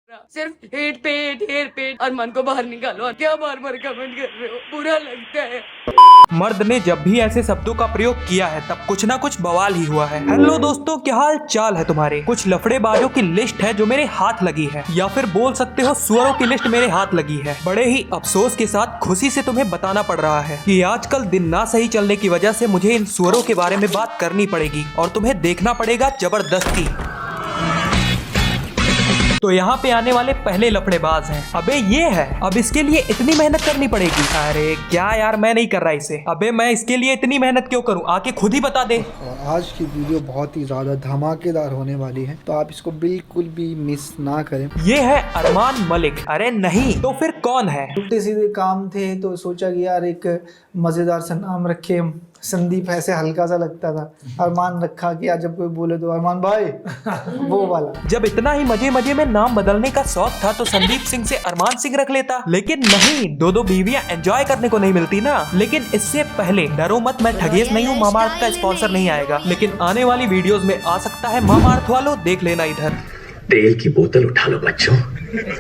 सिर्फ हेट पेट और मन को बाहर निकालो। क्या बार बार कमेंट कर रहे हो, बुरा लगता है। मर्द ने जब भी ऐसे शब्दों का प्रयोग किया है तब कुछ ना कुछ बवाल ही हुआ है। हेलो दोस्तों, क्या हाल चाल है तुम्हारे। कुछ लफड़ेबाजों की लिस्ट है जो मेरे हाथ लगी है, या फिर बोल सकते हो सुअरों की लिस्ट मेरे हाथ लगी है। बड़े ही अफसोस के साथ खुशी से तुम्हें बताना पड़ रहा है कि आजकल दिन ना सही चलने की वजह से मुझे इन सुअरों के बारे में बात करनी पड़ेगी और तुम्हें देखना पड़ेगा जबरदस्ती। तो यहाँ पे आने वाले पहले लफड़ेबाज हैं। अबे ये है, अब इसके लिए इतनी मेहनत करनी पड़ेगी। अरे क्या यार, मैं नहीं कर रहा इसे। अबे मैं इसके लिए इतनी मेहनत क्यों करूँ, आके खुद ही बता दे। आज की वीडियो बहुत ही ज्यादा धमाकेदार होने वाली है, तो आप इसको बिल्कुल भी मिस ना करें। ये है अरमान मलिक। अरे नहीं तो फिर कौन है। उल्टे सीधे काम थे तो सोचा कि यार एक मजेदार सा नाम रखे। संदीप ऐसे हल्का सा लगता था, अरमान रखा कि यार जब कोई बोले तो अरमान भाई वो वाला। जब इतना ही मजे मजे में नाम बदलने का शौक था तो संदीप सिंह से अरमान सिंह रख लेता। लेकिन नहीं, दो बीवियां एंजॉय करने को नहीं मिलती ना। लेकिन इससे पहले डरो मत, मैं ठगेश नहीं हूँ, मामाअर्थ का स्पॉन्सर नहीं आएगा। लेकिन आने वाली वीडियोस में आ सकता है। मामाअर्थ वालों देख लेना इधर। तेल की बोतल उठा लो बच्चों,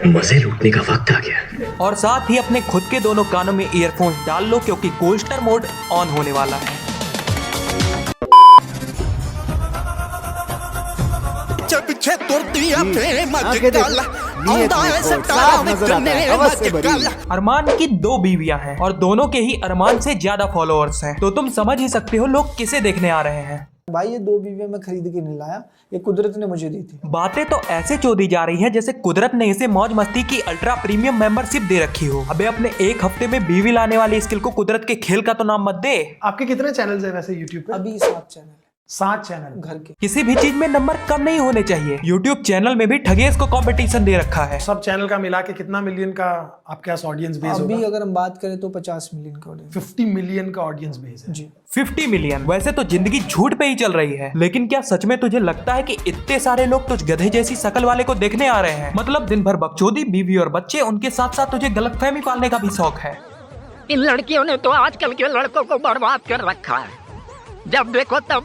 मजे लूटने का वक्त आ गया। और साथ ही अपने खुद के दोनों कानों में ईयरफोन्स डाल लो क्योंकि कोस्टर मोड ऑन होने वाला है। अरमान की दो बीवियां हैं और दोनों के ही अरमान से ज्यादा फॉलोअर्स हैं, तो तुम समझ ही सकते हो लोग किसे देखने आ रहे हैं। भाई ये दो बीवियां मैं खरीद के नहीं लाया, ये कुदरत ने मुझे दी थी। बातें तो ऐसे चोदी जा रही हैं जैसे कुदरत ने इसे मौज मस्ती की अल्ट्रा प्रीमियम मेंबरशिप दे रखी हो। अबे अपने एक हफ्ते में बीवी लाने वाली स्किल को कुदरत के खेल का तो नाम मत दे। आपके कितने चैनल्स हैं वैसे यूट्यूब पे? अभी 7 चैनल, 7 चैनल घर के। किसी भी चीज में नंबर कम नहीं होने चाहिए। यूट्यूब चैनल में भी ठगेश को कंपटीशन दे रखा है। सब चैनल का मिला के कितना मिलियन का आपके पास ऑडियंस बेस अभी होगा? अगर हम बात करें तो 50 मिलियन का ऑडियंस। 50 मिलियन का ऑडियंस बेस है जी। 50 मिलियन। वैसे तो जिंदगी झूठ पे ही चल रही है, लेकिन क्या सच में तुझे लगता है कि इतने सारे लोग तुझ गधे जैसी शकल वाले को देखने आ रहे हैं? मतलब दिन भर बकचोदी, बीवी और बच्चे, उनके साथ साथ तुझे गलतफहमी पालने का भी शौक है। इन लड़कियों ने तो आजकल के लड़कों को बर्बाद कर रखा है। जब देखो तब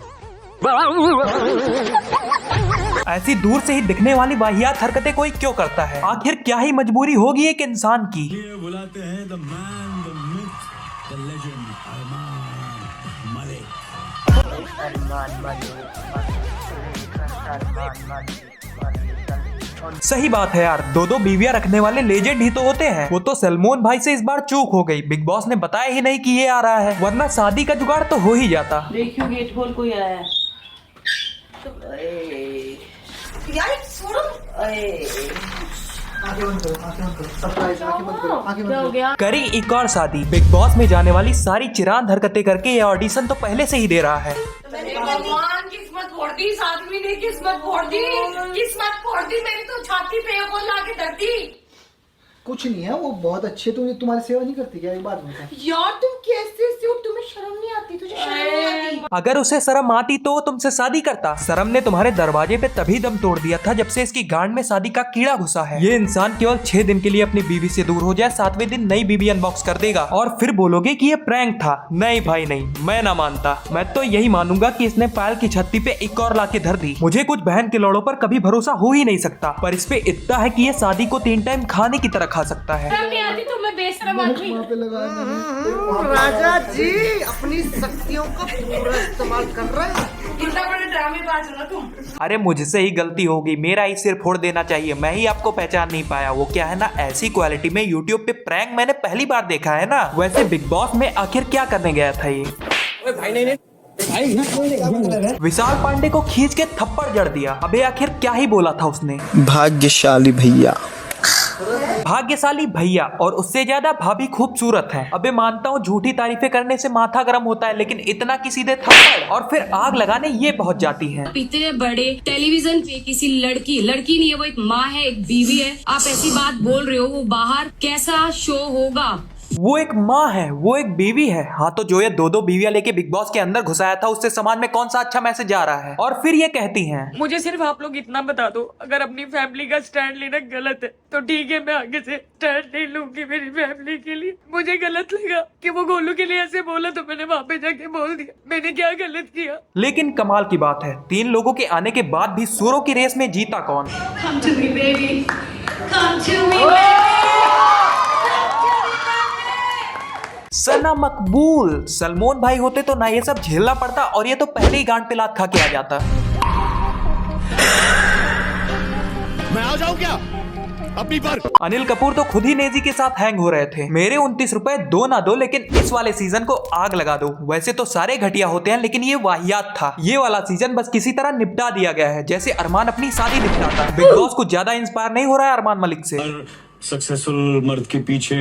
ऐसी दूर से ही दिखने वाली वाहियात हरकतें कोई क्यों करता है? आखिर क्या ही मजबूरी होगी एक इंसान की। बुलाते हैं the man, the myth, the legend Armaan Malik. सही बात है यार, दो बीवियां रखने वाले लेजेंड ही तो होते हैं। वो तो सलमान भाई से इस बार चूक हो गई, बिग बॉस ने बताया ही नहीं कि ये आ रहा है, वरना शादी का जुगाड़ तो हो ही जाता। देखियो गेट खोल, कोई आया है। यार छोड़ो। आंखें बंद करो, आंखें बंद करो, सरप्राइज, आंखें बंद करो, आंखें बंद क्या हो करो। गया? करी एक और शादी। बिग बॉस में जाने वाली सारी चिरांद हरकतें करके ये ऑडिशन तो पहले से ही दे रहा है। भगवान किस्मत फोड़ दी, इस आदमी ने किस्मत फोड़ दी, किस्मत फोड़ दी मेरी तो छाती पे वो लाके धर दी। कुछ नहीं है, वो बहुत अच्छे। तुम तुम्हारी सेवा नहीं करती क्या? एक बात बता यार तुम कैसे हो, तुम्हें शर्म नहीं आती? तुझे शर्म नहीं आती? अगर उसे शर्म आती तो तुमसे शादी करता। शर्म ने तुम्हारे दरवाजे पे तभी दम तोड़ दिया था जब से इसकी गांड में शादी का कीड़ा घुसा है। ये इंसान केवल 6 दिन के लिए अपनी बीवी से दूर हो जाए, 7वें दिन नई बीवी अनबॉक्स कर देगा और फिर बोलोगे कि ये प्रैंक था। नहीं भाई नहीं, मैं ना मानता। मैं तो यही मानूंगा कि इसने पायल की छत्ती पे एक और लाके धर दी। मुझे कुछ बहन के लौड़ों पर कभी भरोसा हो ही नहीं सकता, पर इस पे इतना है कि ये शादी को 3 टाइम खाने की तरह खा सकता है। शर्म नहीं आती तुम्हें? बेशरम आदमी। वहाँ पे लगा मैंने। राजा जी अपनी शक्तियों का पूरा इस्तेमाल कर रहे हैं। कितना बड़े ड्रामेबाज हो ना तुम। अरे मुझसे ही गलती होगी, मेरा ही सिर फोड़ देना चाहिए। मैं ही आपको पहचान नहीं पाया। वो क्या है ना, ऐसी क्वालिटी में यूट्यूब पे प्रैंक मैंने पहली बार देखा है ना। वैसे बिग बॉस में आखिर क्या करने गया था ये? विशाल पांडे को खींच के थप्पड़ जड़ दिया। अबे आखिर क्या ही बोला था उसने? भाग्यशाली भैया। भाग्यशाली भैया और उससे ज्यादा भाभी खूबसूरत है। अबे मानता हूँ झूठी तारीफें करने से माथा गर्म होता है, लेकिन इतना की सीधे थप्पड़ और फिर आग लगाने ये पहुंच जाती हैं। इतने बड़े टेलीविजन पे किसी लड़की नहीं है, वो एक माँ है, एक बीवी है, आप ऐसी बात बोल रहे हो? वो बाहर कैसा शो होगा? वो एक माँ है, वो एक बीवी है। हाँ तो जो ये दो बीवियां लेके बिग बॉस के अंदर घुसाया था, उससे समाज में कौन सा अच्छा मैसेज जा रहा है? और फिर ये कहती हैं, मुझे सिर्फ आप लोग इतना बता दो, अगर अपनी फैमिली का स्टैंड लेना गलत है तो ठीक है, मैं आगे से स्टैंड नहीं लूंगी मेरी फैमिली के लिए। मुझे गलत लगा कि वो गोलू के लिए ऐसे बोला तो मैंने वहाँ पे जाके बोल दिया। मैंने क्या गलत किया? लेकिन कमाल की बात है, 3 लोगों के आने के बाद भी सुरों की रेस में जीता कौन? Come to me, baby. सना मकबूल, सलमान भाई होते तो ना ये सब झेलना पड़ता और ये तो पहले ही गांड पे लात खा के आ जाता। मैं आ जाऊं क्या अपनी पर? अनिल कपूर तो खुद ही नेजी के साथ हैंग हो रहे थे। मेरे 29 रुपए दो ना दो, लेकिन इस वाले सीजन को आग लगा दो। वैसे तो सारे घटिया होते हैं, लेकिन ये वाहियात था। ये वाला सीजन बस किसी तरह निपटा दिया गया है, जैसे अरमान अपनी शादी निपटाता। बिग बॉस कुछ ज्यादा इंस्पायर नहीं हो रहा है अरमान मलिक से। सक्सेसफुल मर्द के पीछे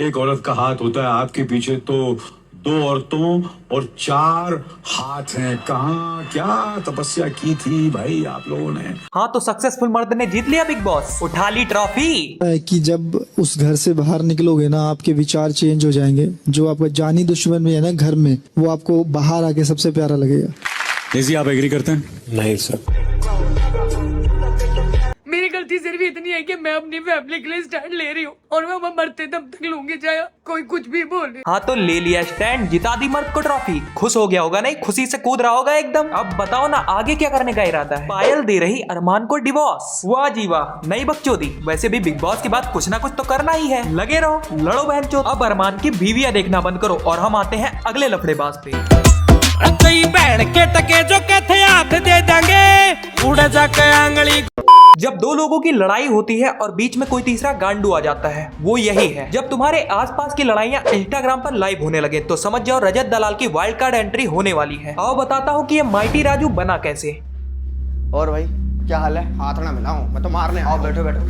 एक औरत का हाथ होता है, आपके पीछे तो 2 औरतों और 4 हाथ हैं। कहाँ क्या तपस्या की थी भाई आप लोगों ने। हाँ तो सक्सेसफुल मर्द ने जीत लिया बिग बॉस, उठा ली ट्रॉफी। कि जब उस घर से बाहर निकलोगे ना, आपके विचार चेंज हो जाएंगे। जो आपका जानी दुश्मन में है ना घर में, वो आपको बाहर आके सबसे प्यारा लगेगा। नेजी आप एग्री करते हैं? नहीं सर। मेरी गलती सिर्फ इतनी है कि मैं अपनी फैमिली के लिए स्टैंड ले रही हूँ और मैं मरते दम तक लूंगी, चाहे कोई कुछ भी बोले। हाँ तो ले लिया स्टैंड, जिता दी मर्द को ट्रॉफी। खुश हो गया होगा? नहीं, खुशी से कूद रहा होगा एकदम। अब बताओ ना आगे क्या करने का इरादा है? पायल दे रही अरमान को डिवोर्स। वाह जी वाह, नई बकचोदी। वैसे भी बिग बॉस के बाद कुछ ना कुछ तो करना ही है, लगे रहो, लड़ो बहनचोद। अब अरमान की बीवियां देखना बंद करो और हम आते हैं अगले लफड़ेबाज पे। कई बैठ के टके जो कहते हाथ दे देंगे, उड़ जाके आंगली। जब दो लोगों की लड़ाई होती है और बीच में कोई तीसरा गांडू आ जाता है, वो यही है। जब तुम्हारे आसपास की लड़ाइयाँ इंस्टाग्राम पर लाइव होने लगे तो समझ जाओ रजत दलाल की वाइल्ड कार्ड एंट्री होने वाली है। आओ बताता हूँ कि ये माइटी राजू बना कैसे। और भाई क्या हाल है? हाथ ना मिलाऊं, मैं तो मारने। आओ बैठो बैठो।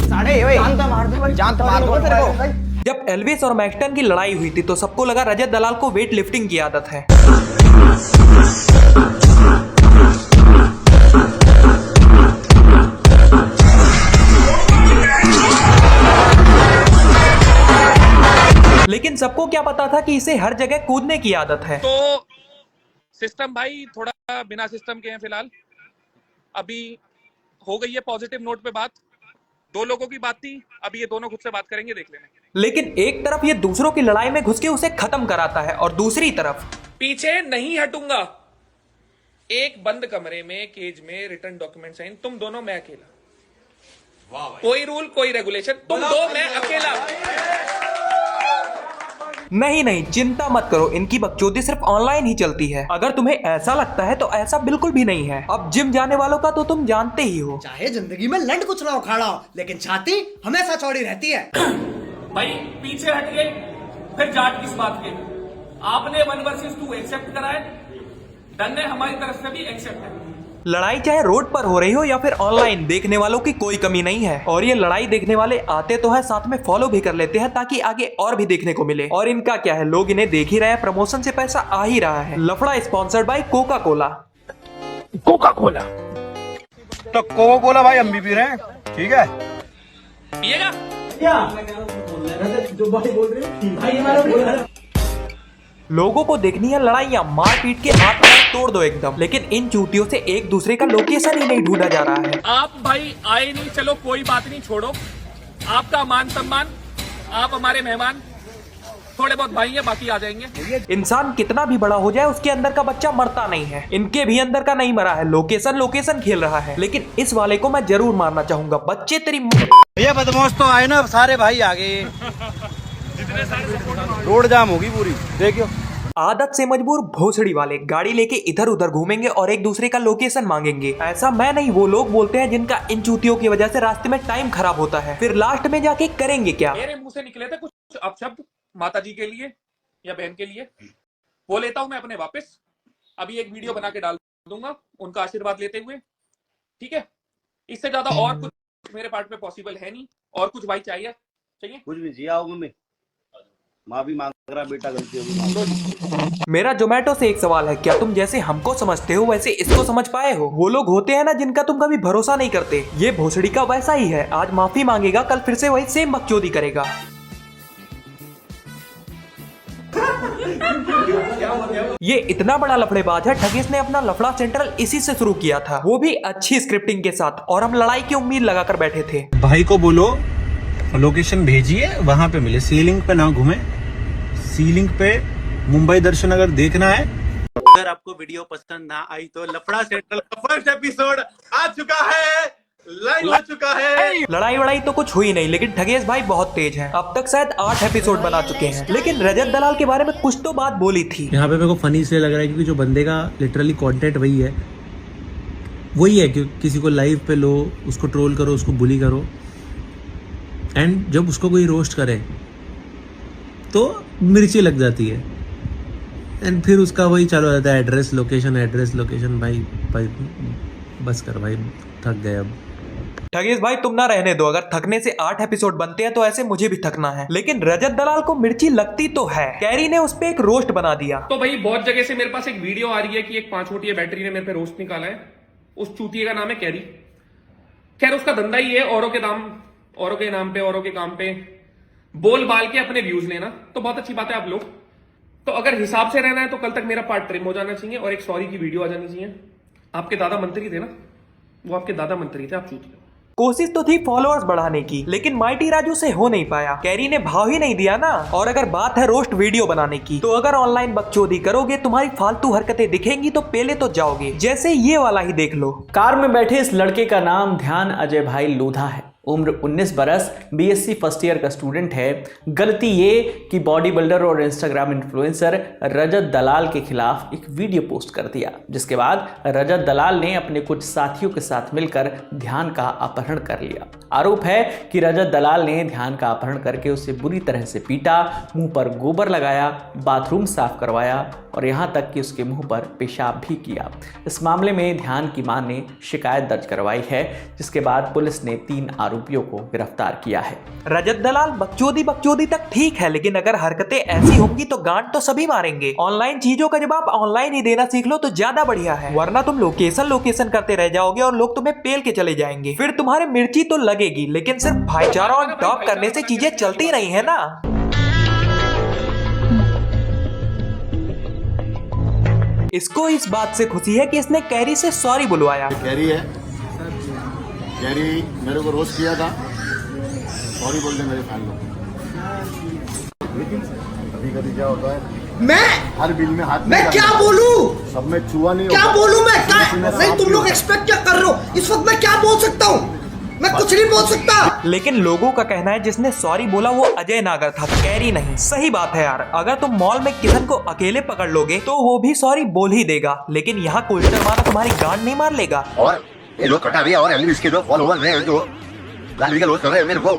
साढ़े जान तो मार दो भाई, जान तो मार दो तेरे को। जब एल्विस और मैक्सटन की लड़ाई हुई थी तो सबको लगा रजत दलाल को वेट लिफ्टिंग की आदत है। लेकिन सबको क्या पता था कि इसे हर जगह कूदने की आदत है। तो सिस्टम भाई थोड़ा बिना सिस्टम के हैं फिलहाल। अभी हो गई है पॉजिटिव नोट पे बात। 2 लोगों की बात थी, अभी ये दोनों खुद से बात करेंगे, देख लेना। लेकिन एक तरफ ये दूसरों की लड़ाई में घुस के उसे खत्म कराता है और दूसरी तरफ पीछे नहीं हटूंगा। एक बंद कमरे में केज में रिटर्न डॉक्यूमेंट साइन, तुम दोनों मैं अकेला। कोई रूल कोई रेगुलेशन, तुम दो मैं अकेला। नहीं, चिंता मत करो, इनकी बकचोदी सिर्फ ऑनलाइन ही चलती है। अगर तुम्हें ऐसा लगता है तो ऐसा बिल्कुल भी नहीं है। अब जिम जाने वालों का तो तुम जानते ही हो। चाहे जिंदगी में लंड कुछ ना उखाड़ा हो, लेकिन छाती हमेशा चौड़ी रहती है। भाई पीछे हट गए, फिर जाट किस बात के? आपने 1 वर्सेस 2 एक्सेप्ट करा है, डन है, हमारी तरफ से भी एक्सेप्ट है। लड़ाई चाहे रोड पर हो रही हो या फिर ऑनलाइन, देखने वालों की कोई कमी नहीं है। और ये लड़ाई देखने वाले आते तो है, साथ में फॉलो भी कर लेते हैं ताकि आगे और भी देखने को मिले। और इनका क्या है, लोग इन्हें देख ही रहे हैं, प्रमोशन से पैसा आ ही रहा है। लफड़ा sponsored by Coca Cola. Coca Cola तो कोका कोला भाई हम भी पी रहे हैं, ठीक है? पिएगा? लोगों को देखनी है लड़ाइयाँ, मार पीट के हाथ पैर तोड़ दो एकदम। लेकिन इन चूतियों से एक दूसरे का लोकेशन ही नहीं ढूंढा जा रहा है। आप भाई आए नहीं, चलो कोई बात नहीं, छोड़ो। आपका मान सम्मान, आप हमारे मेहमान। थोड़े बहुत भाई हैं, बाकी आ जाएंगे। इंसान कितना भी बड़ा हो जाए उसके अंदर का बच्चा मरता नहीं है। इनके भी अंदर का नहीं मरा है, लोकेशन खेल रहा है। लेकिन इस वाले को मैं जरूर मारना चाहूंगा। बच्चे तेरी ये बदमाश तो आए ना, सारे भाई आ गए, रोड जाम होगी पूरी, देखियो। आदत से मजबूर भोसड़ी वाले गाड़ी लेके इधर उधर घूमेंगे और एक दूसरे का लोकेशन मांगेंगे। ऐसा मैं नहीं, वो लोग बोलते हैं जिनका इन चूतियों की वजह से रास्ते में टाइम खराब होता है। फिर लास्ट में जाके करेंगे क्या? मेरे मुंह से निकले थे कुछ अपशब्द माता जी के लिए या बहन के लिए, वो लेता हूं मैं अपने वापस। अभी एक वीडियो बना के डाल दूंगा उनका आशीर्वाद लेते हुए, ठीक है? इससे ज्यादा और कुछ मेरे पार्ट में पॉसिबल है नहीं। और कुछ भाई चाहिए कुछ भी जी, आओ मम्मी, माफी मांग रहा बेटा, गलती होगी। मेरा जोमेटो से एक सवाल है, क्या तुम जैसे हमको समझते हो वैसे इसको समझ पाए हो? वो लोग होते हैं ना जिनका तुम कभी भरोसा नहीं करते, ये भोसड़ी का वैसा ही है। आज माफी मांगेगा, कल फिर से वही सेम बकचोदी करेगा। ये इतना बड़ा लफड़ेबाज है, ठगेश ने अपना लफड़ा सेंट्रल इसी से शुरू किया था, वो भी अच्छी स्क्रिप्टिंग के साथ। और हम लड़ाई की उम्मीद लगाकर बैठे थे। भाई को बोलो लोकेशन भेजिए, वहां पे मिले, सीलिंग पे ना घूमे, सीलिंग पे मुंबई दर्शन अगर देखना है। अगर आपको वीडियो पसंद ना आई तो लफड़ा सेंट्रल का फर्स्ट एपिसोड आ चुका है, लाइन हो चुका है। लड़ाई वड़ाई तो कुछ हुई नहीं, लेकिन ठगेश भाई बहुत तेज हैं। अब तक शायद 8 एपिसोड बना चुके हैं, लेकिन रजत दलाल के बारे में कुछ तो बात बोली थी। यहाँ पे मेरे को फनी इसलिए लग रहा है क्योंकि जो बंदे का लिटरली कंटेंट वही है कि किसी को लाइव पे लो, उसको ट्रोल करो, उसको बुली करो, एंड जब उसको कोई रोस्ट करे तो मिर्ची लग जाती है, एंड फिर उसका वही चालू रहता है, एड्रेस लोकेशन। भाई बस कर भाई, थक गए अब। ठगेश भाई तुम ना रहने दो, अगर थकने से 8 एपिसोड बनते हैं तो ऐसे मुझे भी थकना है। लेकिन रजत दलाल को मिर्ची लगती तो है। कैरी ने उस पे एक रोस्ट बना दिया। तो भाई बहुत जगह से मेरे पास एक वीडियो आ रही है कि एक 5 फुटिया बैटरी ने मेरे पे रोस्ट निकाला है। उस चूतिए का नाम है कैरी। खैर उसका धंधा ही है औरों के नाम पे, औरों के काम पे बोल बाल के अपने व्यूज लेना, तो बहुत अच्छी बात है आप लोग। तो अगर हिसाब से रहना है तो कल तक मेरा पार्ट ट्रिम हो जाना चाहिए और एक सॉरी की वीडियो आ जानी चाहिए। आपके दादा मंत्री थे ना, वो आपके दादा मंत्री थे, आप चूतिए। कोशिश तो थी फॉलोअर्स बढ़ाने की, लेकिन माइटी राजू से हो नहीं पाया। कैरी ने भाव ही नहीं दिया ना। और अगर बात है रोस्ट वीडियो बनाने की, तो अगर ऑनलाइन बकचोदी करोगे, तुम्हारी फालतू हरकतें दिखेंगी तो पहले तो जाओगे। जैसे ये वाला ही देख लो। कार में बैठे इस लड़के का नाम ध्यान अजय भाई लोधा है। उम्र 19 बरस, बीएससी फर्स्ट ईयर का स्टूडेंट है। गलती ये कि बॉडी बिल्डर और इंस्टाग्राम इन्फ्लुएंसर रजत दलाल के खिलाफ एक वीडियो पोस्ट कर दिया, जिसके बाद रजत दलाल ने अपने कुछ साथियों के साथ मिलकर ध्यान का अपहरण कर लिया। आरोप है कि रजत दलाल ने ध्यान का अपहरण करके उसे बुरी तरह से पीटा, मुंह पर गोबर लगाया, बाथरूम साफ करवाया और यहाँ तक कि उसके मुंह पर पेशाब भी किया। इस मामले में ध्यान की मां ने शिकायत दर्ज करवाई है, जिसके बाद पुलिस ने 3 आरोपियों को गिरफ्तार किया है। रजत दलाल बकचोदी तक ठीक है, लेकिन अगर हरकतें ऐसी होंगी तो गांड तो सभी मारेंगे। ऑनलाइन चीजों का जवाब ऑनलाइन ही देना सीख लो तो ज्यादा बढ़िया है, वरना तुम लोकेशन करते रह जाओगे और लोग तुम्हें पेल के चले जाएंगे। फिर तुम्हारे मिर्ची तो लगेगी, लेकिन सिर्फ भाईचारा और टॉप करने से चीजें चलती नहीं है ना। इसको इस बात से खुशी है कि इसने कैरी से सॉरी बुलवाया। कैरी मेरे को रोस्ट किया था, सॉरी बोल दे मेरे फैन लोग। लेकिन कभी क्या होता है, मैं हर बिल में हाथ मैं क्या बोलूं, सब में चूहा नहीं क्या होता। बोलूं मैं नहीं, तुम लोग एक्सपेक्ट क्या कर रहे हो? इस वक्त मैं क्या बोल सकता हूँ? मैं कुछ नहीं बोल सकता। लेकिन लोगों का कहना है जिसने सॉरी बोला वो अजय नागर था, कैरी नहीं। सही बात है यार, अगर तुम मॉल में किशन को अकेले पकड़ लोगे तो वो भी सॉरी बोल ही देगा, लेकिन यहाँ कोल्टर मारा तुम्हारी गांड नहीं मार लेगा। और ये लोग कटा भी और एल्विस के जो फॉलोअर्स हैं जो गाली का लोग कर रहे हैं मेरे को,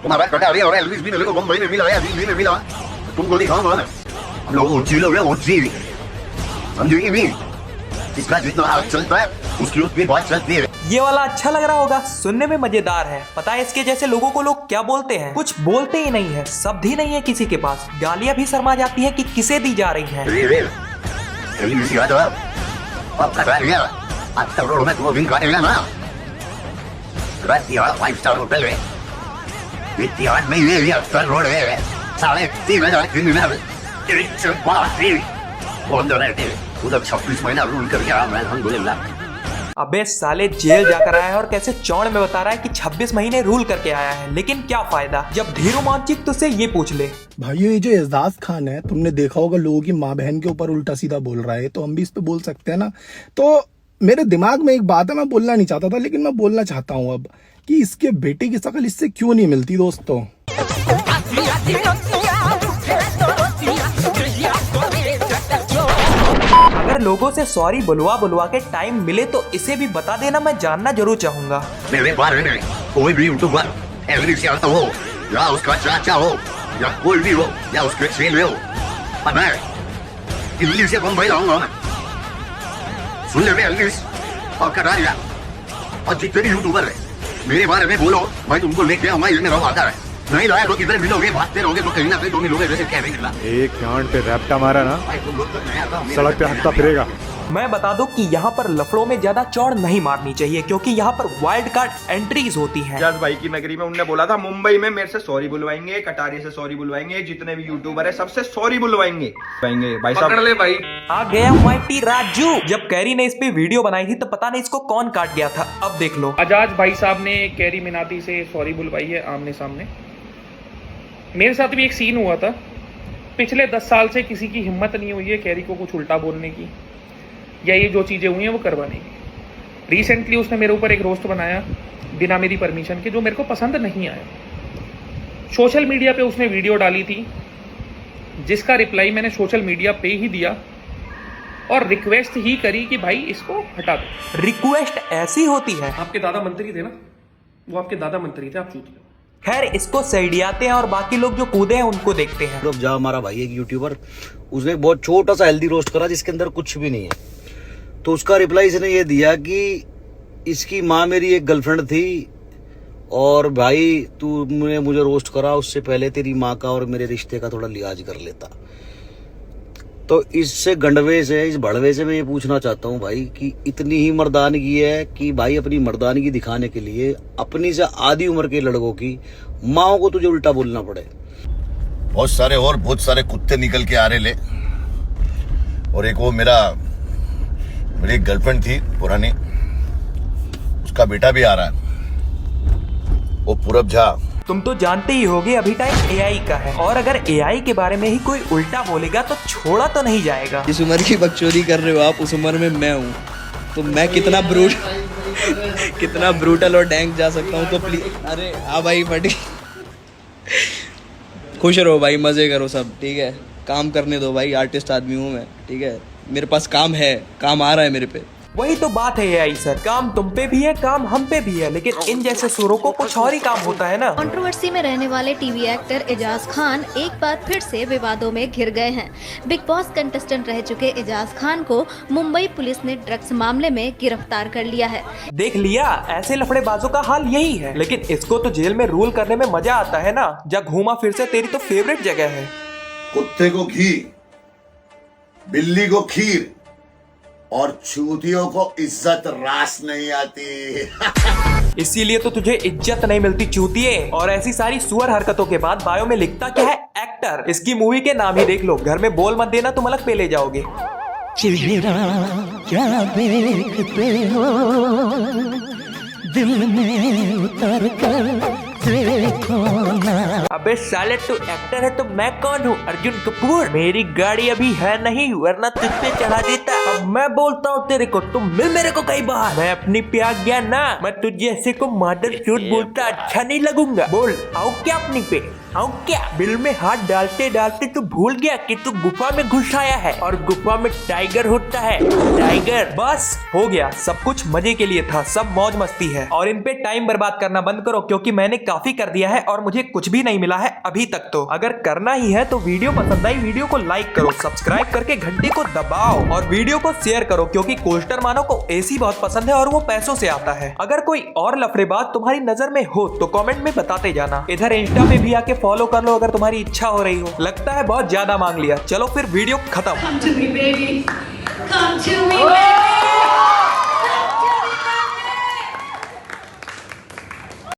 तुम्हारा कटा भी और एल्विस भी मेरे को मुंबई में मिला है, दिल्ली में मिला, तुमको दिखाऊंगा ना। हम लोग ऊंची लोग हैं, ऊंची समझेंगे भी, इसका जितना हाथ चलता है उसकी उसकी बात चलती है। ये वाला अच्छा लग रहा होगा, सुनने में मजेदार है। पता है इसके जैसे लोगों को लोग क्या बोलते हैं? कुछ बोलते ही नहीं है, शब्द ही नहीं है किसी के पास। गालियां भी शर्मा जाती है कि किसे दी जा रही है। उधर 26 महीना रूल कर गया मैं, अल्हम्दुलिल्लाह। अबे साले जेल जाकर आया है और कैसे चौड़ में बता रहा है कि 26 महीने रूल करके आया है, लेकिन क्या फायदा जब धीरू मानचिक तुझसे ये पूछ ले। भाइयों ये जो एजाज खान है, तुमने देखा होगा लोगों की माँ बहन के ऊपर उल्टा सीधा बोल रहा है, तो हम भी इस पे बोल सकते हैं ना। तो मेरे दिमाग में एक बात है, मैं बोलना नहीं चाहता था लेकिन मैं बोलना चाहता हूँ अब, कि इसके बेटे की शकल इससे क्यों नहीं मिलती दोस्तों। अगर लोगों से सॉरी बुलवा के टाइम मिले तो इसे भी बता देना, मैं जानना जरूर चाहूंगा। मेरे बारे में कोई भी यूट्यूबर एल्विस से आता हो या उसका चाचा हो या कोई भी हो या उसके चेले हो, मैं दिल्ली से मुंबई लाऊंगा, सुन ले एल्विस और कटारिया और जितने भी यूट्यूबर है मेरे बारे में बोलो, मैं तुमको लेके आऊंगा। ये मेरा वादा है, नहीं लाया तो किधर मिलोगे, भागते रहोगे तो कहीं ना कहीं तो मिलोगे। जैसे क्या निकला एक गांड पे रैप्टा मारा ना, सड़क पे हफ्ता फिरेगा। मैं बता दूं कि यहाँ पर लफड़ों में ज्यादा चौड़ नहीं मारनी चाहिए, क्योंकि यहाँ पर वाइल्ड कार्ड एंट्रीज होती हैं। जज भाई की नगरी में उनने बोला था मुंबई में मेरे से सॉरी बुलवाएंगे, कटारी से सॉरी बुलवाएंगे, जितने भी यूट्यूबर है सबसे सॉरी बुलवाएंगे भाई साहब। पकड़ ले भाई। आ गया माइटी राजू। जब कैरी ने इस पे वीडियो बनाई थी तो पता नहीं इसको कौन काट गया था, अब देख लो। आजाद भाई साहब ने कैरी मिनाती से सॉरी बुलवाई है आमने सामने। मेरे साथ भी एक सीन हुआ था, पिछले 10 साल से किसी की हिम्मत नहीं हुई है कैरी को कुछ उल्टा बोलने की या ये जो चीजें हुई हैं वो करवाने की। रिसेंटली उसने मेरे ऊपर एक रोस्ट बनाया बिना मेरी परमिशन के, जो मेरे को पसंद नहीं आया। सोशल मीडिया पे उसने वीडियो डाली थी जिसका रिप्लाई मैंने सोशल मीडिया पे ही दिया और रिक्वेस्ट ही करी कि भाई इसको हटा दो। रिक्वेस्ट ऐसी होती है। आपके दादा मंत्री थे ना, वो आपके दादा मंत्री थे, आप चूतिए। खैर इसको सैडियाते हैं और बाकी लोग जो कूदे हैं उनको देखते हैं। लोग जा हमारा भाई एक यूट्यूबर, उसने एक बहुत छोटा सा हेल्दी रोस्ट करा जिसके अंदर कुछ भी नहीं है। तो उसका रिप्लाई इसने ये दिया कि इसकी माँ मेरी एक गर्लफ्रेंड थी और भाई तूने मुझे रोस्ट करा, उससे पहले तेरी माँ का और मेरे रिश्ते का थोड़ा लिहाज कर लेता। तो इससे गंडवे से, इस भड़वे से मैं ये पूछना चाहता हूँ भाई कि इतनी ही मर्दानगी है कि भाई अपनी मर्दानगी दिखाने के लिए अपनी से आधी उम्र के लड़कों की माओ को तुझे उल्टा बोलना पड़े। बहुत सारे कुत्ते निकल के आ रहे ले, और एक वो मेरी एक गर्लफ्रेंड थी पुरानी, उसका बेटा भी आ रहा है, वो पूरब झा। तुम तो जानते ही होगे अभी टाइम AI का है, और अगर AI के बारे में ही कोई उल्टा बोलेगा तो छोड़ा तो नहीं जाएगा। इस उम्र की बकचोदी कर रहे हो आप, उस उम्र में मैं हूँ, तो मैं कितना ब्रूटल और डैंग जा सकता हूँ। तो प्लीज, अरे हाँ भाई फटी, खुश रहो भाई, मजे करो सब, ठीक है। काम करने दो भाई, आर्टिस्ट आदमी हूँ मैं, ठीक है। मेरे पास काम है, काम आ रहा है मेरे पे। वही तो बात है AI सर, काम तुम पे भी है, काम हम पे भी है, लेकिन इन जैसे सुरों को कुछ और ही काम होता है ना। कंट्रोवर्सी में रहने वाले टीवी एक्टर एजाज खान एक बार फिर से विवादों में घिर गए हैं। बिग बॉस कंटेस्टेंट रह चुके एजाज खान को मुंबई पुलिस ने ड्रग्स मामले में गिरफ्तार कर लिया है। देख लिया, ऐसे लफड़ेबाजों का हाल यही है, लेकिन इसको तो जेल में रूल करने में मजा आता है ना। जब घूमा फिर से तेरी तो फेवरेट जगह है। कुत्ते को घी, बिल्ली को खीर और चूतियों को इज्जत रास नहीं आती। इसीलिए तो तुझे इज्जत नहीं मिलती चूतिए। और ऐसी सारी सुअर हरकतों के बाद बायो में लिखता क्या है, एक्टर। इसकी मूवी के नाम ही देख लो। घर में बोल मत देना, तुम अलग पे ले जाओगे। क्या देखते हो दिल में उतर कर देखो ना। अबे साले तू एक्टर है तो मैं कौन हूँ, अर्जुन कपूर। मेरी गाड़ी अभी है नहीं, वरना तुझ पे चढ़ा देता। अब मैं बोलता हूँ तेरे को, तुम मिल मेरे को कई बार। मैं अपनी पे आ गया ना, मैं तुझे ऐसे को मादर चोट बोलता अच्छा नहीं लगूंगा। बोल आओ क्या अपनी पे, आओ क्या। बिल में हाथ डालते डालते तू भूल गया कि तू गुफा में घुस आया है, और गुफा में टाइगर होता है, टाइगर। बस हो गया, सब कुछ मजे के लिए था, सब मौज मस्ती है। और इन पे टाइम बर्बाद करना बंद करो, क्योंकि मैंने काफी कर दिया है और मुझे कुछ भी नहीं मिला है अभी तक। तो अगर करना ही है तो वीडियो पसंद आई, वीडियो को लाइक करो, सब्सक्राइब करके घंटे को दबाओ और वीडियो को शेयर करो, क्योंकि कोस्टर मानो को AC बहुत पसंद है और वो पैसों से आता है। अगर कोई और लफड़ेबाज तुम्हारी नजर में हो तो कमेंट में बताते जाना। इधर इंस्टा पे भी आके फॉलो कर लो अगर तुम्हारी इच्छा हो रही हो। लगता है बहुत ज्यादा मांग लिया, चलो फिर वीडियो खत्म।